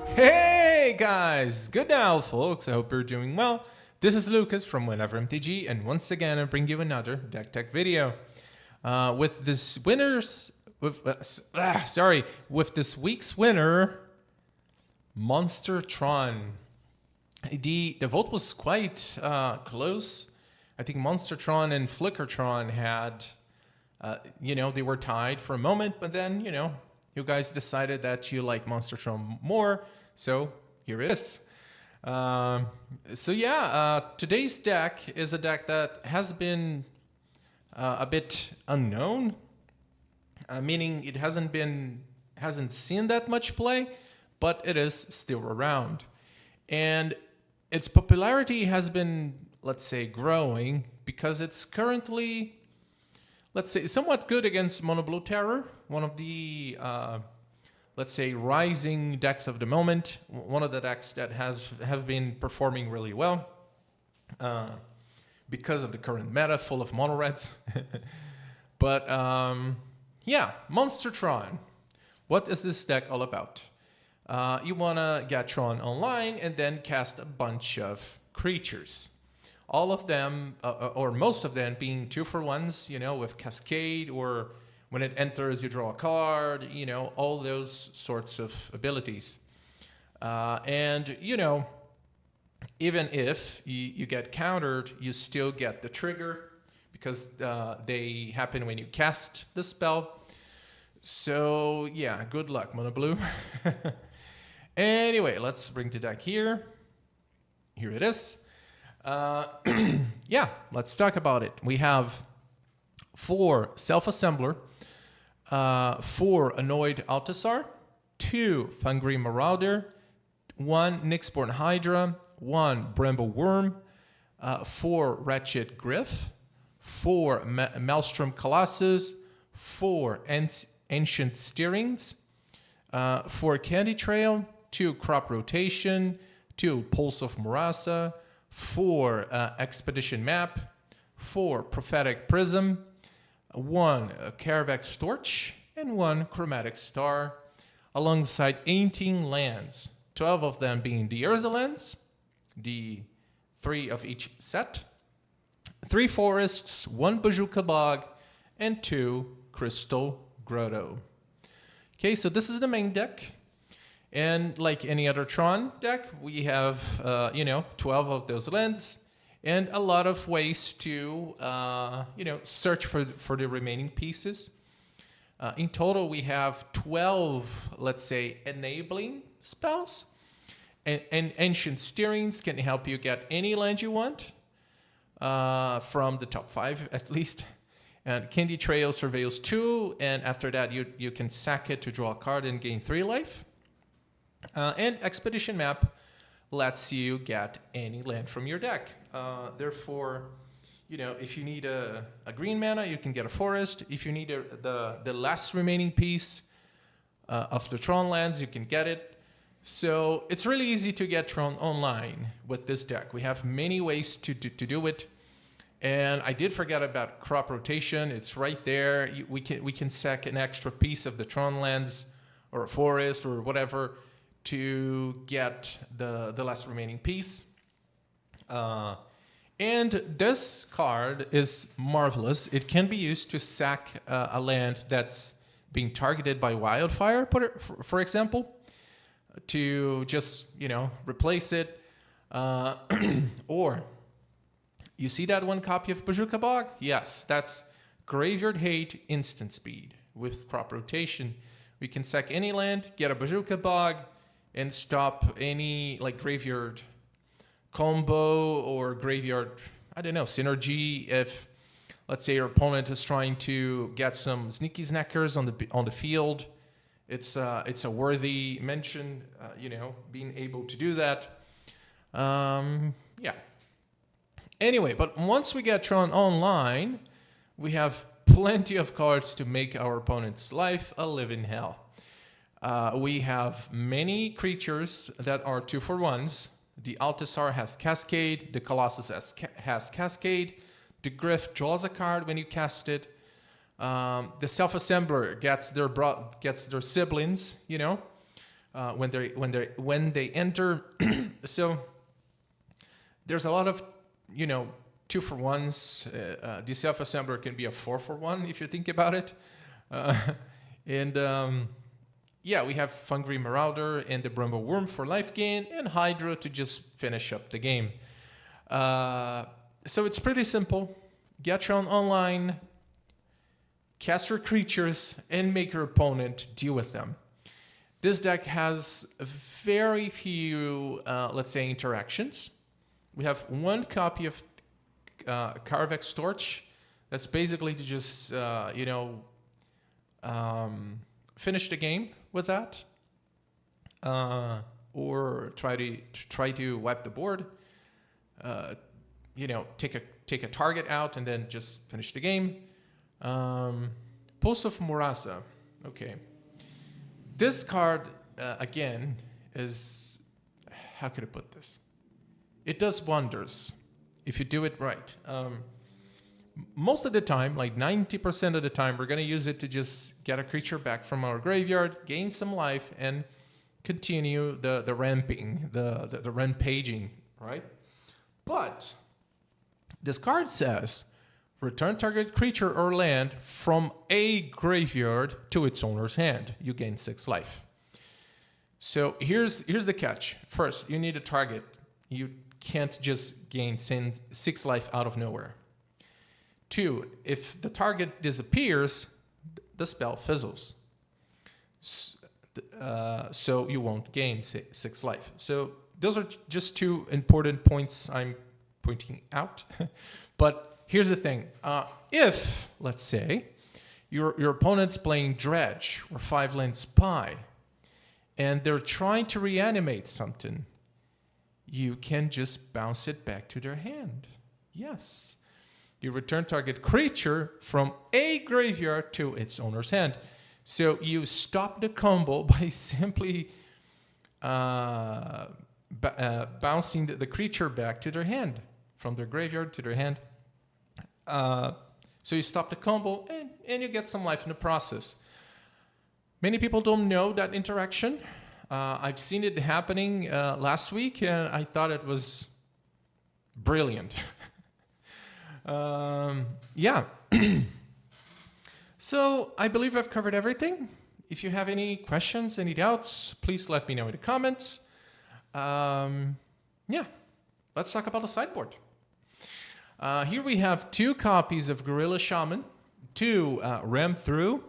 Hey guys, good now folks, I hope you're doing well. This is Lucas from Whenever MTG, and once again I bring you another deck tech video. With this week's winner, Monster Tron. The vote was quite close. I think Monster Tron and Flickertron had, they were tied for a moment, but then, you guys decided that you like Monster Tron more, so here it is. Today's deck is a deck that has been a bit unknown, meaning it hasn't seen that much play, but it is still around. And its popularity has been, let's say, growing because it's currently, let's say, somewhat good against Mono Blue Terror, one of the, let's say, rising decks of the moment, one of the decks that have been performing really well because of the current meta full of mono reds. But Monster Tron. What is this deck all about? You want to get Tron online and then cast a bunch of creatures. All of them, or most of them, being 2-for-1s, with Cascade, or when it enters, you draw a card, all those sorts of abilities. Even if you get countered, you still get the trigger because they happen when you cast the spell. So, yeah, good luck, Mono Blue. Anyway, let's bring the deck here. Here it is. Let's talk about it. We have 4 Self-Assembler, 4 Annoyed Altisaur, 2 Fangren Marauder, 1 Nyxborn Hydra, 1 Bramble Wurm, 4 Wretched Gryff, 4 Maelstrom Colossus, 4 Ancient Steerings, 4 Candy Trail, 2 Crop Rotation, 2 Pulse of Murasa, 4 Expedition Map, 4 Prophetic Prism, 1 Kaervek Torch, and 1 Chromatic Star, alongside 18 lands, 12 of them being the Urza lands, the 3 of each set, 3 forests, 1 Bojuka Bog, and 2 Crystal Grotto. Okay, so this is the main deck. And like any other Tron deck, we have, 12 of those lands and a lot of ways to, search for the remaining pieces. In total, we have 12, let's say, enabling spells. And Ancient Steerings can help you get any land you want, from the top 5 at least. And Candy Trail surveils 2, and after that you can sack it to draw a card and gain 3 life. And Expedition Map lets you get any land from your deck. Therefore, if you need a green mana, you can get a forest. If you need the last remaining piece of the Tron lands, you can get it. So it's really easy to get Tron online with this deck. We have many ways to do it. And I did forget about Crop Rotation. It's right there. We can sack an extra piece of the Tron lands or a forest or whatever to get the last remaining piece. And this card is marvelous. It can be used to sack a land that's being targeted by wildfire, for example, to just, replace it. Or, you see that 1 copy of Bojuka Bog? Yes, that's Graveyard Hate instant speed with Crop Rotation. We can sack any land, get a Bojuka Bog, and stop any graveyard combo or graveyard, synergy. If, let's say, your opponent is trying to get some sneaky snackers on the field, it's a worthy mention. Being able to do that. Anyway, but once we get Tron online, we have plenty of cards to make our opponent's life a living hell. We have many creatures that are 2-for-1s. The Altisaur has Cascade, the Colossus has Cascade, the Gryff draws a card when you cast it. The Self-Assembler gets their siblings, when they enter. So there's a lot of 2-for-1s. The self-assembler can be a 4-for-1 if you think about it. Yeah, we have Fangren Marauder and the Bramble Wurm for life gain, and Hydra to just finish up the game. So it's pretty simple. Get Tron online, cast your creatures, and make your opponent deal with them. This deck has very few, let's say, interactions. We have one copy of Kaervek's Torch. That's basically to just, finish the game with that, or try to wipe the board. Take a target out and then just finish the game. Pulse of Murasa. Okay. This card again is, how could I put this? It does wonders if you do it right. Most of the time, like 90% of the time, we're going to use it to just get a creature back from our graveyard, gain some life, and continue the ramping, the rampaging, right? But this card says, return target creature or land from a graveyard to its owner's hand. You gain 6 life. So here's the catch. First, you need a target. You can't just gain 6 life out of nowhere. 2, if the target disappears, the spell fizzles. So you won't gain 6 life. So those are just 2 important points I'm pointing out. But here's the thing. If, let's say, your opponent's playing Dredge or 5-land Spy, and they're trying to reanimate something, you can just bounce it back to their hand. Yes. You return target creature from a graveyard to its owner's hand. So you stop the combo by simply bouncing the creature back to their hand, from their graveyard to their hand. So you stop the combo and you get some life in the process. Many people don't know that interaction. I've seen it happening last week, and I thought it was brilliant. Yeah. So I believe I've covered everything. If you have any questions, any doubts, please let me know in the comments. Yeah, let's talk about the sideboard. Here we have 2 copies of Gorilla Shaman, 2 Ram Through,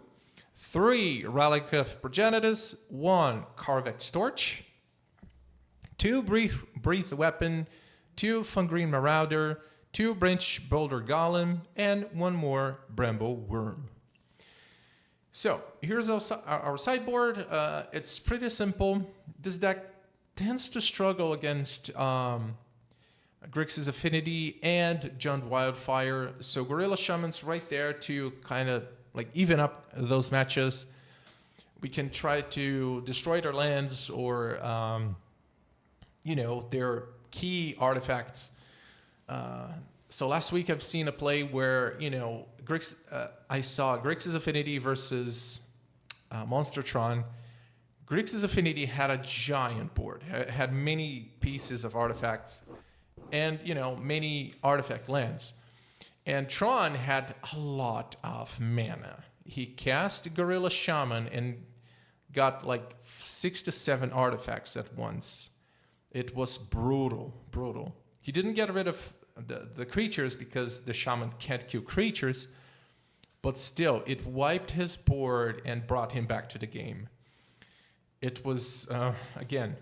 3 Relic of Progenitus, 1 Kaervek's Torch, 2 Breathe Weapon, 2 Fangren Marauder, 2 Branch Boulder Golem, and 1 more Bramble Wurm. So here's our sideboard. It's pretty simple. This deck tends to struggle against Grixis Affinity and Jund Wildfire. So Gorilla Shaman's right there to kind of like even up those matches. We can try to destroy their lands or, their key artifacts. So last week I've seen a play where, I saw Grixis Affinity versus Monster Tron. Grixis Affinity had a giant board, had many pieces of artifacts and, many artifact lands. And Tron had a lot of mana. He cast Gorilla Shaman and got like 6 to 7 artifacts at once. It was brutal. He didn't get rid of the creatures because the Shaman can't kill creatures, but still, it wiped his board and brought him back to the game. It was, again,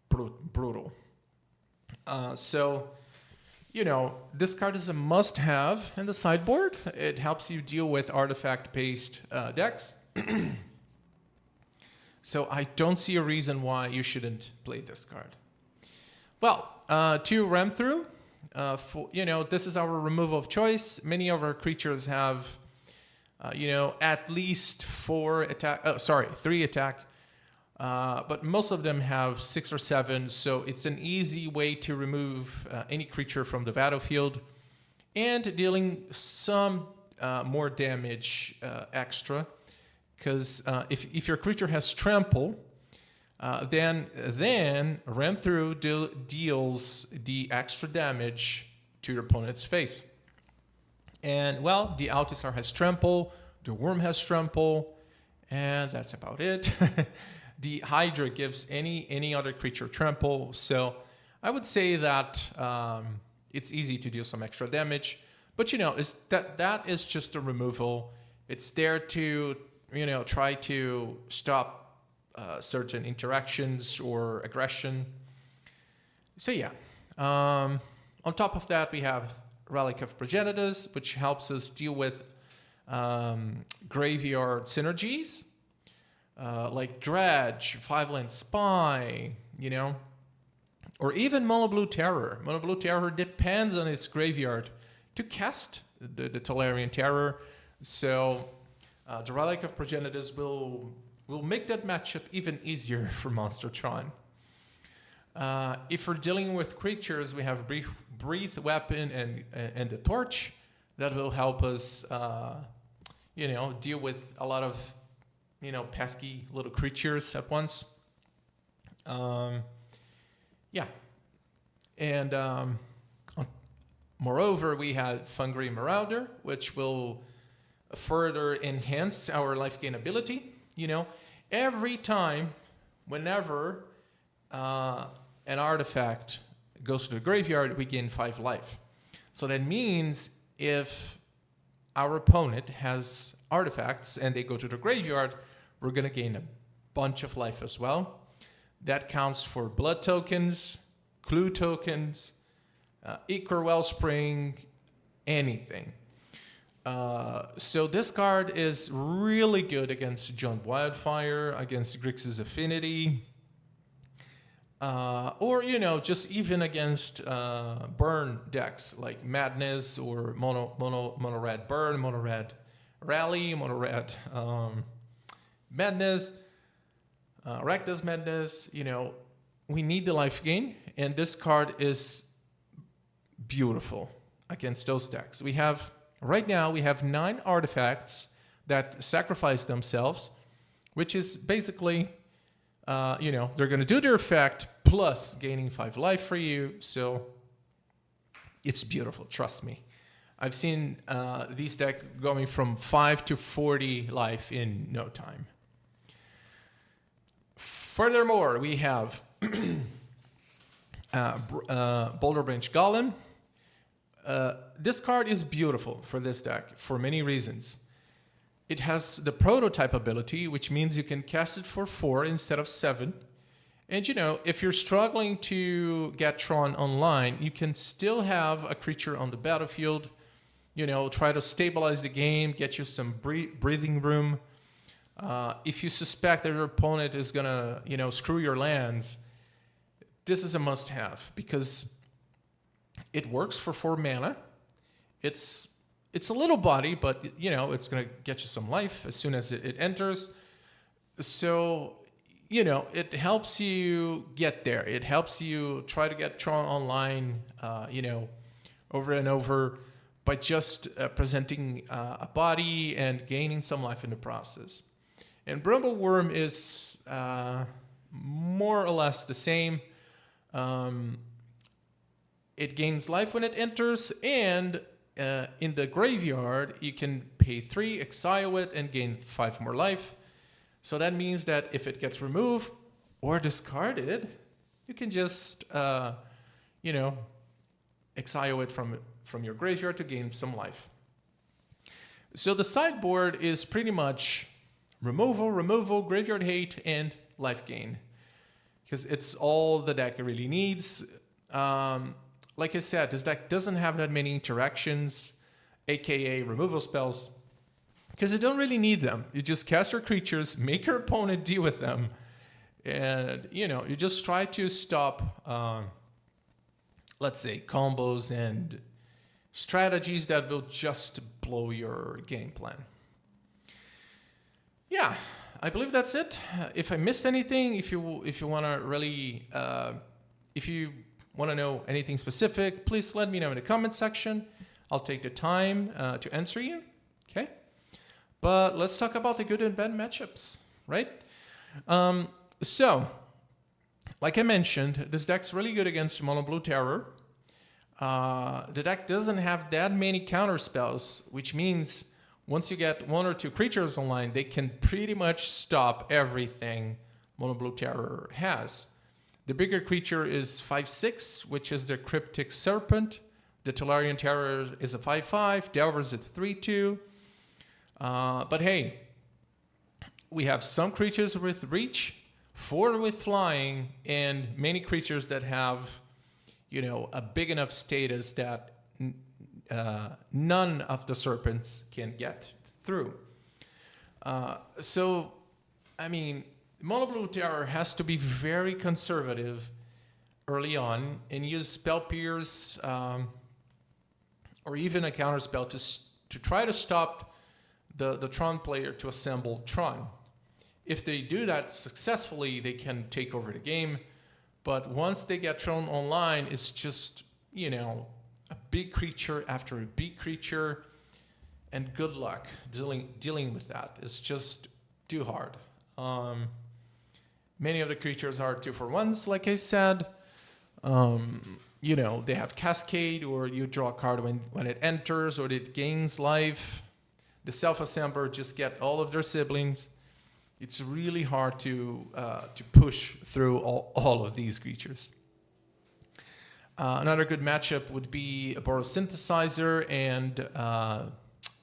brutal. So, this card is a must-have in the sideboard. It helps you deal with artifact-based decks. So I don't see a reason why you shouldn't play this card. Well, 2 Ram Through. This is our removal of choice. Many of our creatures have, at least 3 attack. But most of them have 6 or 7, so it's an easy way to remove any creature from the battlefield and dealing some more damage extra. Because if your creature has trample, Then ram through deals the extra damage to your opponent's face. And well, the Altisaur has trample, the Worm has trample, and that's about it. The Hydra gives any other creature trample, so I would say that it's easy to deal some extra damage. But that is just a removal. It's there to try to stop certain interactions or aggression. So yeah. On top of that, we have Relic of Progenitus, which helps us deal with graveyard synergies, like Dredge, 5-land Spy, or even Mono Blue Terror. Mono Blue Terror depends on its graveyard to cast the Tolarian Terror. So the Relic of Progenitus will make that matchup even easier for Monster Tron. If we're dealing with creatures, we have Breathe Weapon and the Torch. That will help us, deal with a lot of, pesky little creatures at once. Yeah. And moreover, we have Fangren Marauder, which will further enhance our life gain ability. Every time, whenever an artifact goes to the graveyard, we gain 5 life. So that means if our opponent has artifacts and they go to the graveyard, we're going to gain a bunch of life as well. That counts for blood tokens, clue tokens, Ichor Wellspring, anything. So this card is really good against John Wildfire, against Grixis Affinity, or just even against burn decks like Madness or mono red burn, mono red rally, mono red Madness, Rakdos Madness. We need the life gain, and this card is beautiful against those decks. Right now we have 9 artifacts that sacrifice themselves, which is basically, they're going to do their effect plus gaining 5 life for you. So it's beautiful, trust me. I've seen these decks going from 5 to 40 life in no time. Furthermore, we have Boulderbranch Golem. This card is beautiful for this deck for many reasons. It has the prototype ability, which means you can cast it for 4 instead of 7. And if you're struggling to get Tron online, you can still have a creature on the battlefield, try to stabilize the game, get you some breathing room. If you suspect that your opponent is gonna, screw your lands, this is a must-have because it works for 4 mana. It's a little body, but it's gonna get you some life as soon as it enters. So it helps you get there. It helps you try to get Tron online, over and over by just presenting a body and gaining some life in the process. And Bramble Wurm is more or less the same. It gains life when it enters, and in the graveyard, you can pay 3, exile it, and gain 5 more life. So that means that if it gets removed or discarded, you can just, exile it from your graveyard to gain some life. So the sideboard is pretty much removal, graveyard hate, and life gain. Because it's all the deck really needs. Like I said, this deck doesn't have that many interactions, aka removal spells, because you don't really need them. You just cast your creatures, make your opponent deal with them, and you just try to stop, let's say, combos and strategies that will just blow your game plan. Yeah, I believe that's it. If I missed anything, if you want to really, if you want to know anything specific, please let me know in the comment section. I'll take the time to answer you. Okay, but let's talk about the good and bad matchups, right? So Like I mentioned, this deck's really good against Mono Blue Terror. The deck doesn't have that many counter spells, which means once you get 1 or 2 creatures online, they can pretty much stop everything Mono Blue Terror has. The bigger creature is 5/6, which is the Cryptic Serpent. The Tolarian Terror is a 5/5. Delver's a 3/2. But hey, we have some creatures with reach, 4 with flying, and many creatures that have, you know, a big enough status that none of the serpents can get through. So, I mean, Mono Blue Terror has to be very conservative early on and use Spell Pierce or even a counter spell to try to stop the Tron player to assemble Tron. If they do that successfully, they can take over the game. But once they get Tron online, it's just, you know, a big creature after a big creature, and good luck dealing with that. It's just too hard. Many of the creatures are 2-for-1s, like I said. You know, they have Cascade, or you draw a card when it enters, or it gains life. The Self-Assembler just get all of their siblings. It's really hard to push through all of these creatures. Another good matchup would be a Boros Synthesizer and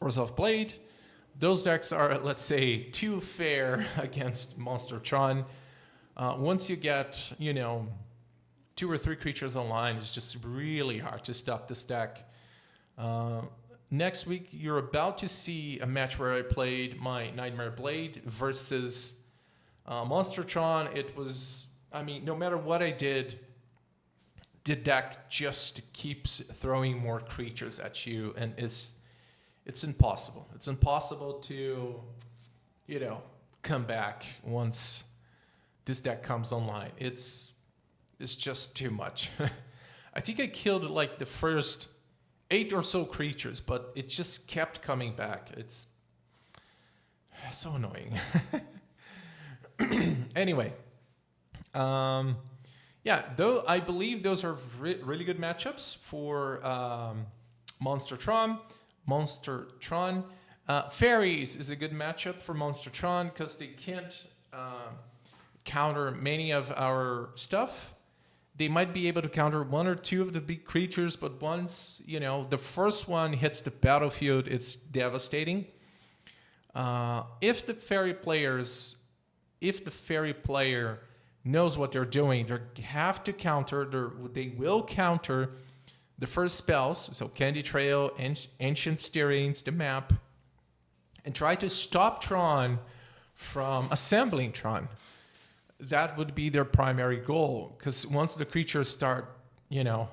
Orzhov Blade. Those decks are, let's say, too fair against Monster Tron. Once you get, you know, 2 or 3 creatures online, it's just really hard to stop this deck. Next week, you're about to see a match where I played my Nightmare Blade versus Monster Tron. It was, I mean, no matter what I did, the deck just keeps throwing more creatures at you, and it's impossible. It's impossible to, you know, come back once this deck comes online. It's just too much. I think I killed like the first 8 or so creatures, but it just kept coming back. It's so annoying. Anyway, yeah, though I believe those are really good matchups for Monster Tron. Fairies is a good matchup for Monster Tron because they can't counter many of our stuff. They might be able to counter 1 or 2 of the big creatures, but once, you know, the first one hits the battlefield, it's devastating. If the fairy player knows what they're doing, they have to counter, they will counter the first spells, so Candy Trail, Ancient Stirrings, the map, and try to stop Tron from assembling Tron. That would be their primary goal, because once the creatures start, you know,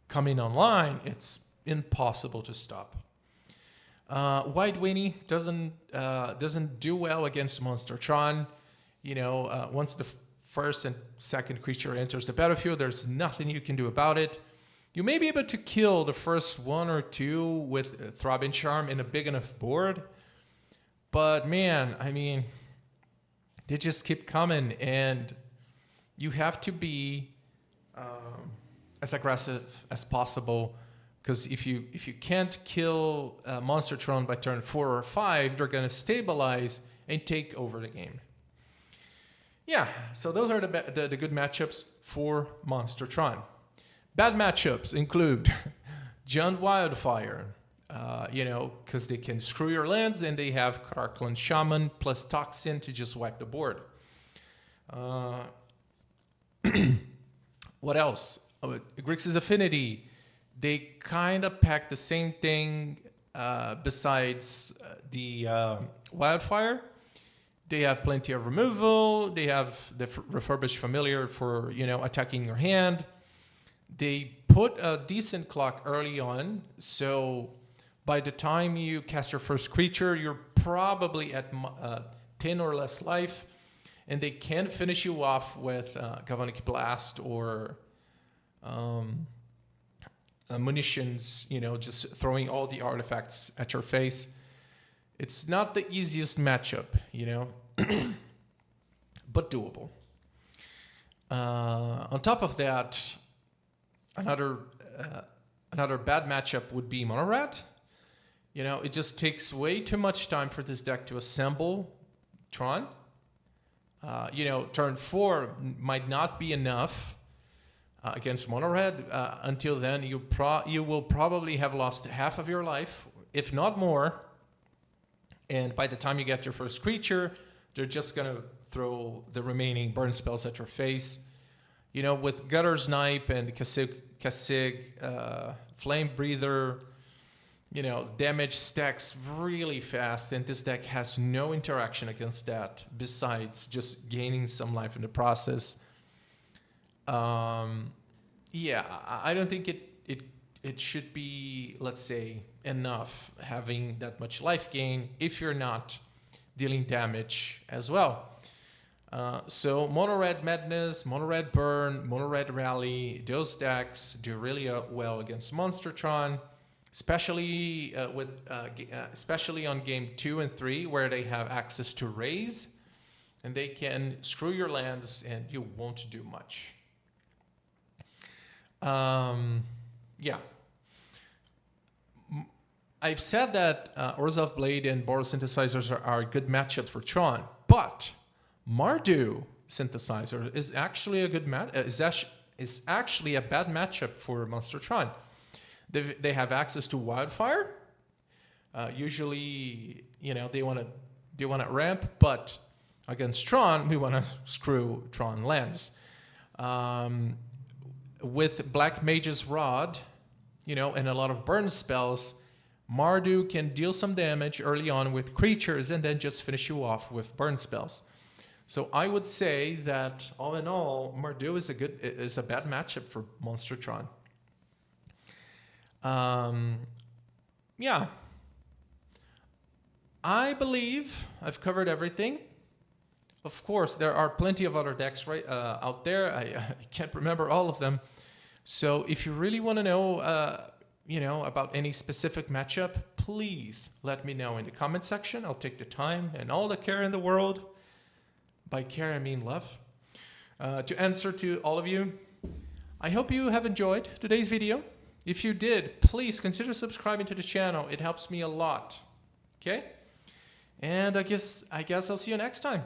coming online, it's impossible to stop. White Winnie doesn't do well against Monster Tron. You know, once the first and second creature enters the battlefield, there's nothing you can do about it. You may be able to kill the first 1 or 2 with Throbbing Charm in a big enough board, but man, I mean, they just keep coming, and you have to be as aggressive as possible, because if you can't kill Monster Tron by turn 4 or 5, they're going to stabilize and take over the game. Yeah, so those are the good matchups for Monster Tron. Bad matchups include Giant Wildfire, you know, because they can screw your lands, and they have Karklan Shaman plus Toxin to just wipe the board. What else? Grixis Affinity. They kind of pack the same thing besides the Wildfire. They have plenty of removal. They have the Refurbished Familiar for, you know, attacking your hand. They put a decent clock early on, so by the time you cast your first creature, you're probably at 10 or less life, and they can finish you off with Galvanic Blast or munitions, you know, just throwing all the artifacts at your face. It's not the easiest matchup, you know, but doable. On top of that, another bad matchup would be Mono Red. You know, it just takes way too much time for this deck to assemble Tron. You know, turn 4 might not be enough against Mono Red. Until then, you will probably have lost half of your life, if not more. And by the time you get your first creature, they're just going to throw the remaining burn spells at your face. You know, with Gutter Snipe and Kasig, Flame Breather, you know, damage stacks really fast, and this deck has no interaction against that besides just gaining some life in the process. Yeah, I don't think it should be, let's say, enough having that much life gain if you're not dealing damage as well. So Mono Red Madness, Mono Red Burn, Mono Red Rally, those decks do really well against Monstertron, especially especially on game 2 and 3 where they have access to raise, and they can screw your lands and you won't do much. Yeah. I've said that Urza of Blade and Boros synthesizers are good matchups for Tron, but Mardu synthesizer is actually a good is actually a bad matchup for Monstertron. They have access to Wildfire. Usually, you know, they want to ramp, but against Tron, we want to screw Tron lands. With Black Mage's Rod, you know, and a lot of burn spells, Mardu can deal some damage early on with creatures and then just finish you off with burn spells. So I would say that all in all, Mardu is a bad matchup for Monstertron. Yeah. I believe I've covered everything. Of course, there are plenty of other decks out there. I can't remember all of them. So if you really want to know, you know, about any specific matchup, please let me know in the comment section. I'll take the time and all the care in the world. By care, I mean love. To answer to all of you. I hope you have enjoyed today's video. If you did, please consider subscribing to the channel. It helps me a lot. Okay? And I guess I'll see you next time.